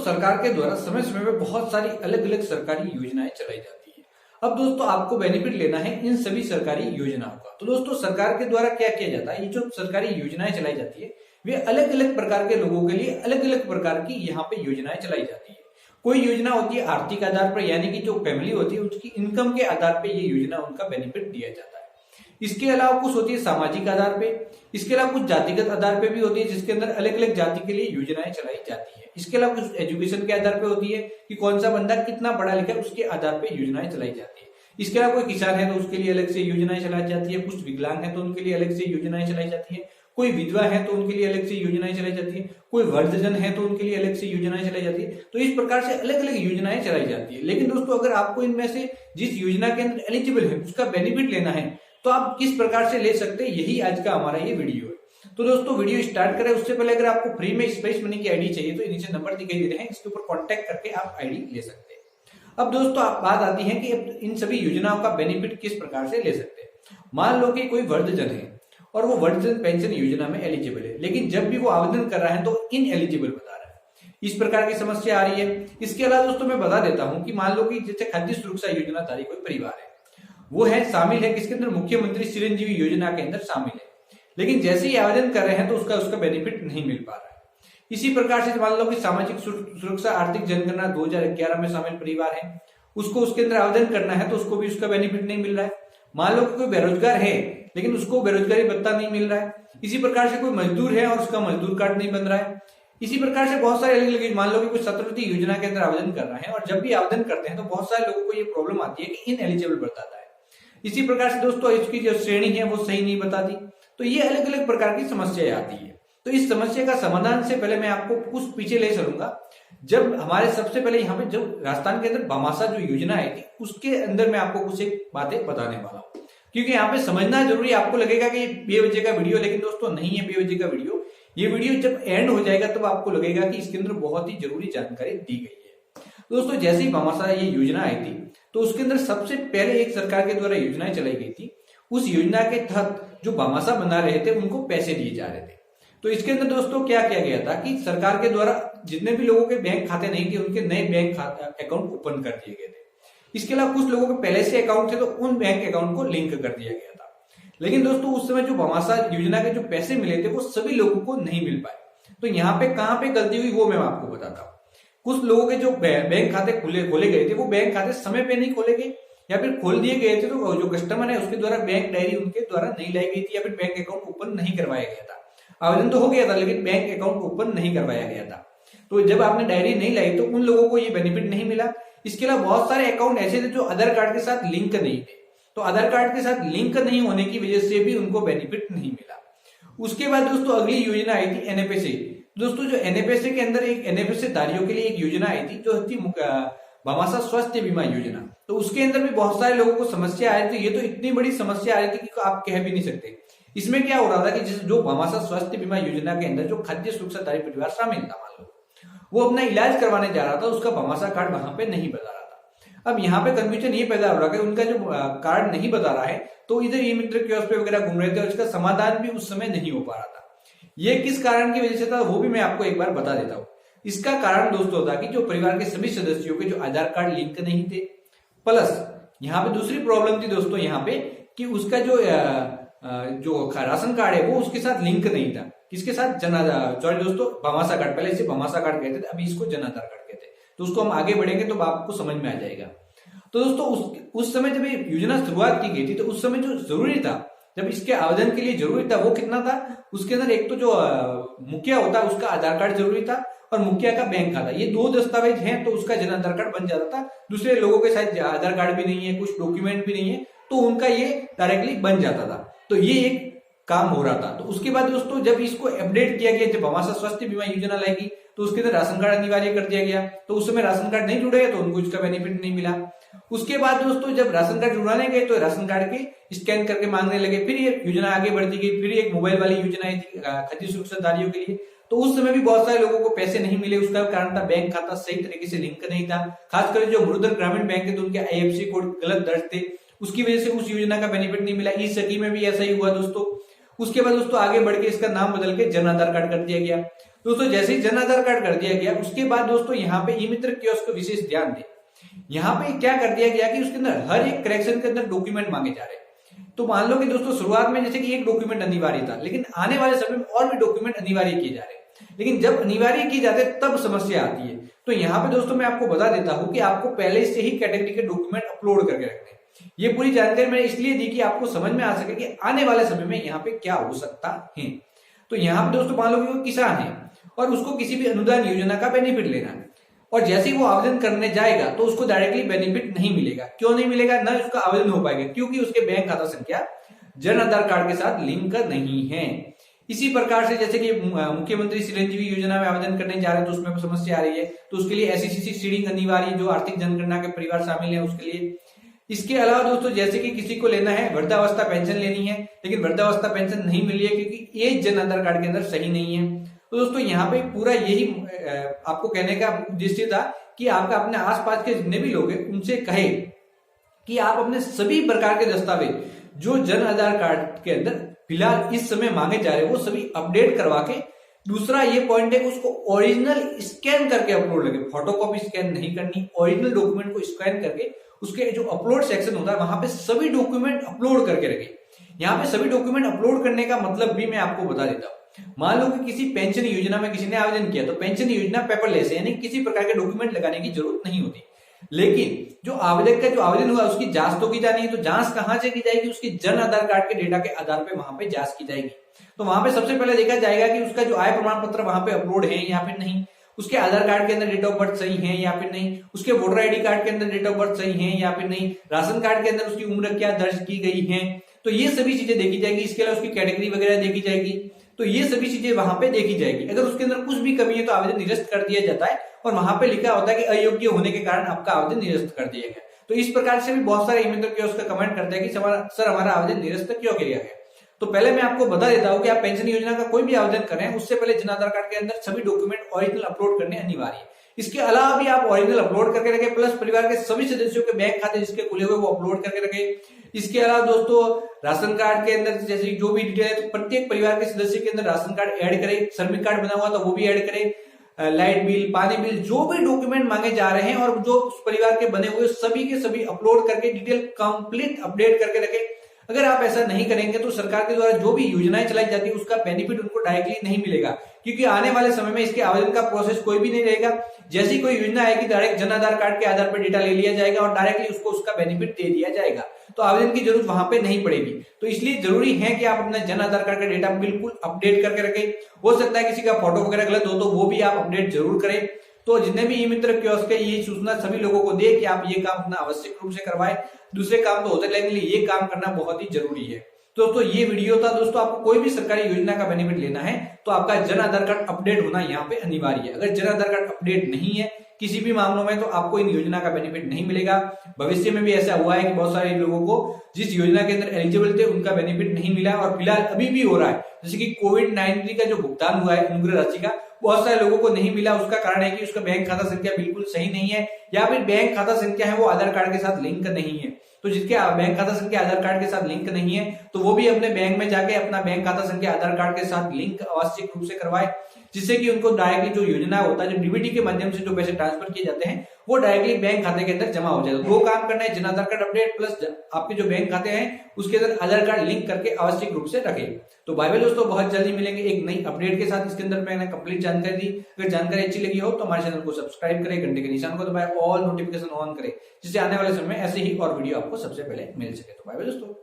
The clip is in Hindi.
सरकार के द्वारा समय समय पे बहुत सारी अलग अलग सरकारी योजनाएं चलाई जाती है। अब दोस्तों आपको बेनिफिट लेना है इन सभी सरकारी योजनाओं का। तो दोस्तों सरकार के द्वारा क्या किया जाता है, ये जो सरकारी योजनाएं चलाई जाती है वे अलग अलग प्रकार के लोगों के लिए अलग अलग प्रकार की यहाँ पे योजनाएं चलाई जाती है। कोई योजना होती है आर्थिक आधार पर, यानी कि जो फैमिली होती है उसकी इनकम के आधार पर ये योजना उनका बेनिफिट दिया जाता है। इसके अलावा कुछ होती है सामाजिक आधार पे, इसके अलावा कुछ जातिगत आधार पे भी होती है जिसके अंदर अलग अलग जाति के लिए योजनाएं चलाई जाती है। इसके अलावा कुछ एजुकेशन के आधार पे होती है कि कौन सा बंदा कितना पढ़ा लिखा है उसके आधार पे योजनाएं चलाई जाती है। इसके अलावा कोई किसान है तो उसके लिए अलग से योजनाएं चलाई जाती है, कुछ विकलांग है तो उनके लिए अलग से योजनाएं चलाई जाती है, कोई विधवा है तो उनके लिए अलग से योजनाएं चलाई जाती है, कोई वृद्धजन है तो उनके लिए अलग से योजनाएं चलाई जाती है। तो इस प्रकार से अलग अलग योजनाएं चलाई जाती है। लेकिन दोस्तों अगर आपको इनमें से जिस योजना के अंदर एलिजिबल है उसका बेनिफिट लेना है तो आप किस प्रकार से ले सकते हैं, यही आज का हमारा ये वीडियो है। तो दोस्तों वीडियो स्टार्ट करें उससे पहले अगर आपको फ्री में स्पेस मनी की आईडी चाहिए तो नीचे नंबर दिखाई दे रहे हैं, इसके ऊपर कांटेक्ट करके आप आईडी ले सकते हैं। अब दोस्तों बात आती है कि इन सभी योजनाओं का बेनिफिट किस प्रकार से ले सकते हैं। मान लो कि कोई वृद्धजन है और वो वृद्धजन पेंशन योजना में एलिजिबल है, लेकिन जब भी वो आवेदन कर रहा है तो इन एलिजिबल बता रहा है, इस प्रकार की समस्या आ रही है। इसके अलावा दोस्तों मैं बता देता हूँ कि मान लो कि जैसे खाद्य सुरक्षा योजना धारी कोई परिवार है, वो है शामिल है किसके अंदर, मुख्यमंत्री चिरंजीवी योजना के अंदर शामिल है, लेकिन जैसे ही आवेदन कर रहे हैं तो उसका बेनिफिट नहीं मिल पा रहा है। इसी प्रकार से मान लो कि सामाजिक सुरक्षा आर्थिक जनगणना 2011 में शामिल परिवार है, उसको उसके अंदर आवेदन करना है तो उसको भी उसका बेनिफिट नहीं मिल रहा है। मान लो कि कोई बेरोजगार है लेकिन उसको बेरोजगारी भत्ता नहीं मिल रहा है। इसी प्रकार से कोई मजदूर है और उसका मजदूर कार्ड नहीं बन रहा है। इसी प्रकार से बहुत सारे अलग अलग, मान लो कि कुछ छात्रवृत्ति योजना के अंदर आवेदन कर रहे हैं और जब भी आवेदन करते हैं तो बहुत सारे लोगों को ये प्रॉब्लम आती है कि इन एलिजिबल बताता है। इसी प्रकार से दोस्तों इसकी जो श्रेणी है वो सही नहीं बताती। तो ये अलग अलग प्रकार की समस्याएं आती है। तो इस समस्या का समाधान से पहले मैं आपको कुछ पीछे ले चलूंगा। जब हमारे सबसे पहले यहाँ पे जो राजस्थान के अंदर भामाशाह जो योजना आई थी उसके अंदर मैं आपको कुछ एक बातें बताने वाला हूँ, क्योंकि यहाँ पे समझना जरूरी। आपको लगेगा कि बेवजह का वीडियो, लेकिन दोस्तों नहीं है बेवजह का वीडियो। ये वीडियो जब एंड हो जाएगा तब आपको लगेगा कि इसके अंदर बहुत ही जरूरी जानकारी दी गई है। दोस्तों जैसे ही भामाशाह ये योजना आई थी तो उसके अंदर सबसे पहले एक सरकार के द्वारा योजनाएं चलाई गई थी। उस योजना के तहत जो भामाशाह बना रहे थे उनको पैसे दिए जा रहे थे। तो इसके अंदर दोस्तों क्या किया गया था कि सरकार के द्वारा जितने भी लोगों के बैंक खाते नहीं थे उनके नए बैंक अकाउंट ओपन कर दिए गए थे। इसके अलावा कुछ लोगों के पहले से अकाउंट थे तो उन बैंक अकाउंट को लिंक कर दिया गया था। लेकिन दोस्तों उस समय जो भामाशाह योजना के जो पैसे मिले थे वो सभी लोगों को नहीं मिल पाए। तो यहाँ पे कहाँ पे गलती हुई वो मैं आपको बताता हूँ। कुछ लोगों के जो बैंक खाते खोले गए थे वो बैंक खाते समय पे नहीं खोले गए, या फिर खोल दिए गए थे तो जो कस्टमर है उसके द्वारा बैंक डायरी उनके द्वारा नहीं लाई गई थी, या फिर बैंक अकाउंट ओपन नहीं करवाया गया था। आवेदन तो हो गया था लेकिन बैंक अकाउंट ओपन नहीं करवाया गया था। तो जब आपने डायरी नहीं लाई तो उन लोगों को ये बेनिफिट नहीं मिला। इसके अलावा बहुत सारे अकाउंट ऐसे थे जो आधार कार्ड के साथ लिंक नहीं थे, तो आधार कार्ड के साथ लिंक नहीं होने की वजह से भी उनको बेनिफिट नहीं मिला। उसके बाद दोस्तों अगली योजना आई थी एनएफएसए। दोस्तों जो एनएफएसए के अंदर एक एनएफएसए धारियों के लिए एक योजना आई थी जो थी भामाशाह स्वास्थ्य बीमा योजना। तो उसके अंदर भी बहुत सारे लोगों को समस्या आई थी। ये तो इतनी बड़ी समस्या आ रही थी कि आप कह भी नहीं सकते। इसमें क्या हो रहा था कि जो भामाशाह स्वास्थ्य बीमा योजना के अंदर जो खाद्य सुरक्षा धारी परिवार शामिल था, मान लो वो अपना इलाज करवाने जा रहा था, उसका भामाशाह कार्ड वहां पे नहीं बता रहा था। अब यहाँ पे कंफ्यूजन ये पैदा हो रहा है कि उनका जो कार्ड नहीं बता रहा है तो इधर ई मित्र कियोस्क पे वगैरह घूम रहे थे और इसका समाधान भी उस समय नहीं हो पा रहा था। ये किस कारण की वजह से था वो भी मैं आपको एक बार बता देता हूँ। इसका कारण दोस्तों था कि जो परिवार के सभी सदस्यों के जो आधार कार्ड लिंक नहीं थे, प्लस यहाँ पे दूसरी प्रॉब्लम थी दोस्तों यहाँ पे कि उसका जो राशन कार्ड है वो उसके साथ लिंक नहीं था। किसके साथ? सॉरी दोस्तों, भामाशाह कार्ड। पहले इसे भामाशाह कार्ड कहते थे, अभी इसको जन आधार कार्ड कहते हैं। तो उसको हम आगे बढ़ेंगे तो आपको समझ में आ जाएगा। तो दोस्तों उस समय जब ये योजना शुरुआत की गई थी तो उस समय जो जरूरी था, जब इसके आवेदन के लिए जरूरी था वो कितना था, उसके अंदर एक तो जो मुखिया होता है उसका आधार कार्ड जरूरी था और मुखिया का बैंक खाता। ये दो दस्तावेज हैं तो उसका जन आधार कार्ड बन जाता था। दूसरे लोगों के साथ आधार कार्ड भी नहीं है, कुछ डॉक्यूमेंट भी नहीं है, तो उनका ये डायरेक्टली बन जाता था। तो ये एक काम हो रहा था। तो उसके बाद दोस्तों जब इसको अपडेट किया गया, जब भामाशाह स्वास्थ्य बीमा योजना लाएगी तो उसके अंदर राशन कार्ड अनिवार्य कर दिया गया। तो उस समय राशन कार्ड नहीं जुड़े तो उनको इसका बेनिफिट नहीं मिला। उसके बाद दोस्तों जब राशन कार्ड जुड़वाने गए तो राशन कार्ड के स्कैन करके मांगने लगे। फिर ये योजना आगे बढ़ती गई। फिर एक मोबाइल वाली योजना आई थी खाद्य सुरक्षा धारियों के लिए। तो उस समय भी बहुत सारे लोगों को पैसे नहीं मिले। उसका कारण था बैंक खाता सही तरीके से लिंक नहीं था। खासकर जो मुरुधर ग्रामीण बैंक है तो उनके आईएफएससी कोड गलत दर्ज थे, उसकी वजह से उस योजना का बेनिफिट नहीं मिला। ई सखी में भी ऐसा ही हुआ दोस्तों। उसके बाद दोस्तों आगे बढ़ के इसका नाम बदल के जन आधार कार्ड कर दिया गया। दोस्तों जैसे ही जन आधार कार्ड कर दिया गया, उसके बाद दोस्तों यहाँ पे ई मित्र कियोस्क का विशेष ध्यान दें। यहाँ पे क्या कर दिया गया कि उसके अंदर हर एक करेक्शन के अंदर डॉक्यूमेंट मांगे जा रहे हैं। तो मान लो कि दोस्तों शुरुआत में जैसे कि एक डॉक्यूमेंट अनिवार्य था, लेकिन आने वाले समय में और भी डॉक्यूमेंट अनिवार्य किए जा रहे हैं। लेकिन जब अनिवार्य किए जाते हैं तब समस्या आती है। तो यहाँ पे दोस्तों मैं आपको बता देता हूँ कि आपको पहले से ही कैटेगरी के डॉक्यूमेंट अपलोड करके रखने हैं। ये पूरी जानकारी मैंने इसलिए दी कि आपको समझ में आ सके कि आने वाले समय में यहाँ पे क्या हो सकता है। तो यहाँ पे दोस्तों मान लो कि वो किसान है और उसको किसी भी अनुदान योजना का बेनिफिट लेना है, और जैसे ही वो आवेदन करने जाएगा तो उसको डायरेक्टली बेनिफिट नहीं मिलेगा। क्यों नहीं मिलेगा? ना उसका आवेदन हो पाएगा, क्योंकि उसके बैंक खाता संख्या जन आधार कार्ड के साथ लिंक नहीं है। इसी प्रकार से जैसे कि मुख्यमंत्री चिरंजीवी योजना में आवेदन करने जा रहे हैं तो उसमें समस्या आ रही है, तो उसके लिए एसईसीसी सीडिंग अनिवार्य, जो आर्थिक जनगणना के परिवार शामिल है उसके लिए। इसके अलावा दोस्तों जैसे कि किसी को लेना है वृद्धावस्था पेंशन लेनी है, लेकिन वृद्धावस्था पेंशन नहीं मिली है क्योंकि एज जन आधार कार्ड के अंदर सही नहीं है। तो दोस्तों यहाँ पे पूरा यही आपको कहने का उद्देश्य था कि आपका अपने आसपास के जितने भी लोग हैं उनसे कहे कि आप अपने सभी प्रकार के दस्तावेज जो जन आधार कार्ड के अंदर फिलहाल इस समय मांगे जा रहे हैं वो सभी अपडेट करवा के, दूसरा ये पॉइंट है कि उसको ओरिजिनल स्कैन करके अपलोड लगे, फोटोकॉपी स्कैन नहीं करनी, ओरिजिनल डॉक्यूमेंट को स्कैन करके उसके जो अपलोड सेक्शन होता है वहां पे सभी डॉक्यूमेंट अपलोड करके रखे। यहाँ पे सभी डॉक्यूमेंट अपलोड करने का मतलब भी मैं आपको बता देता हूँ। मान लो कि किसी पेंशन योजना में किसी ने आवेदन किया, तो पेंशन योजना पेपरलेस है, यानी किसी प्रकार के डॉक्यूमेंट लगाने की जरूरत नहीं होती। लेकिन जो आवेदक का जो आवेदन हुआ उसकी जांच तो की जानी है, तो जांच कहां से की जाएगी? उसकी जन आधार कार्ड के डेटा के आधार पे वहां पे जांच की जाएगी। तो वहां पे सबसे पहले देखा जाएगा कि उसका जो आय प्रमाण पत्र वहां पे अपलोड है या फिर नहीं, उसके आधार कार्ड के अंदर डेट ऑफ बर्थ सही है या फिर नहीं, उसके वोटर आईडी कार्ड के अंदर डेट ऑफ बर्थ सही है या फिर नहीं, राशन कार्ड के अंदर उसकी उम्र क्या दर्ज की गई है, तो ये सभी चीजें देखी जाएगी। इसके अलावा उसकी कैटेगरी वगैरह देखी जाएगी, तो ये सभी चीजें वहां पे देखी जाएगी। अगर उसके अंदर कुछ भी कमी है तो आवेदन निरस्त कर दिया जाता है, और वहां पे लिखा होता है कि अयोग्य होने के कारण आपका आवेदन निरस्त कर दिया गया। तो इस प्रकार से भी बहुत सारे ई-मित्र कियोस्क का कमेंट करते हैं कि सर हमारा आवेदन निरस्त क्यों किया गया। तो पहले मैं आपको बता देता हूं कि आप पेंशन योजना का कोई भी आवेदन करें उससे पहले जन आधार कार्ड के अंदर सभी डॉक्यूमेंट ओरिजिनल अपलोड करने अनिवार्य है। इसके अलावा भी आप ओरिजिनल अपलोड करके रखें, प्लस परिवार के सभी सदस्यों के बैंक खाते जिसके खुले हुए वो अपलोड करके रखें। इसके अलावा दोस्तों राशन कार्ड के अंदर जैसे जो भी डिटेल है तो प्रत्येक परिवार के सदस्य के अंदर राशन कार्ड ऐड करें, श्रमिक कार्ड बना हुआ तो वो भी ऐड करें, लाइट बिल, पानी बिल, जो भी डॉक्यूमेंट मांगे जा रहे हैं और जो उस परिवार के बने हुए सभी के सभी अपलोड करके डिटेल कंप्लीट अपडेट करके रखें। अगर आप ऐसा नहीं करेंगे तो सरकार के द्वारा जो भी योजनाएं चलाई जाती है उसका बेनिफिट उनको डायरेक्टली नहीं मिलेगा, क्योंकि आने वाले समय में इसके आवेदन का प्रोसेस कोई भी नहीं रहेगा। जैसी कोई योजना आएगी डायरेक्ट जन आधार कार्ड के आधार पर डेटा ले लिया जाएगा और डायरेक्टली उसको उसका बेनिफिट दे दिया जाएगा, तो आवेदन की जरूरत वहां पे नहीं पड़ेगी। तो इसलिए जरूरी है कि आप अपना जन आधार कार्ड का डेटा बिल्कुल अपडेट करके रखें। हो सकता है किसी का फोटो वगैरह गलत हो तो वो भी आप अपडेट जरूर करें। तो जितने भी ई-मित्र कियोस्क है ये सूचना सभी लोगों को दे कि आप ये काम अपना आवश्यक रूप से करवाएं। दूसरे काम तो होते रहेंगे, ये काम करना बहुत ही जरूरी है। तो दोस्तों ये वीडियो था। दोस्तों आपको कोई भी सरकारी योजना का बेनिफिट लेना है तो आपका जन आधार कार्ड अपडेट होना यहाँ पे अनिवार्य है। अगर जन आधार कार्ड अपडेट नहीं है किसी भी मामलों में तो आपको इन योजना का बेनिफिट नहीं मिलेगा। भविष्य में भी ऐसा हुआ है कि बहुत सारे लोगों को जिस योजना के अंदर एलिजिबल थे उनका बेनिफिट नहीं मिला, और फिलहाल अभी भी हो रहा है। जैसे कि कोविड-19 का जो भुगतान हुआ है अनुग्रह राशि का, बहुत सारे लोगों को नहीं मिला। उसका कारण है कि उसका बैंक खाता संख्या बिल्कुल सही नहीं है, या फिर बैंक खाता संख्या है वो आधार कार्ड के साथ लिंक नहीं है। तो जिसके बैंक खाता संख्या आधार कार्ड के साथ लिंक नहीं है तो वो भी अपने बैंक में जाके अपना बैंक खाता संख्या आधार कार्ड के साथ लिंक आवश्यक रूप से करवाए, जिससे कि उनको डायरेक्टली जो योजना होता है, जो डीबीटी के माध्यम से जो पैसे ट्रांसफर किए जाते हैं वो डायरेक्टली बैंक खाते के अंदर जमा हो जाए। दो काम करना है, Jan Aadhaar card update plus आपके जो बैंक खाते हैं उसके अंदर आधार कार्ड लिंक करके आवश्यक रूप से रखें। तो बाय बाय दोस्तों, बहुत जल्दी मिलेंगे एक नई अपडेट के साथ। इसके अंदर मैंने कंप्लीट जानकारी दी। अगर जानकारी अच्छी लगी हो तो हमारे चैनल को सब्सक्राइब करें, घंटे के निशान को दबाएं, ऑल नोटिफिकेशन ऑन करें, जिससे आने वाले समय में ऐसे ही और वीडियो आपको सबसे पहले मिल सके। तो बाय बाय दोस्तों।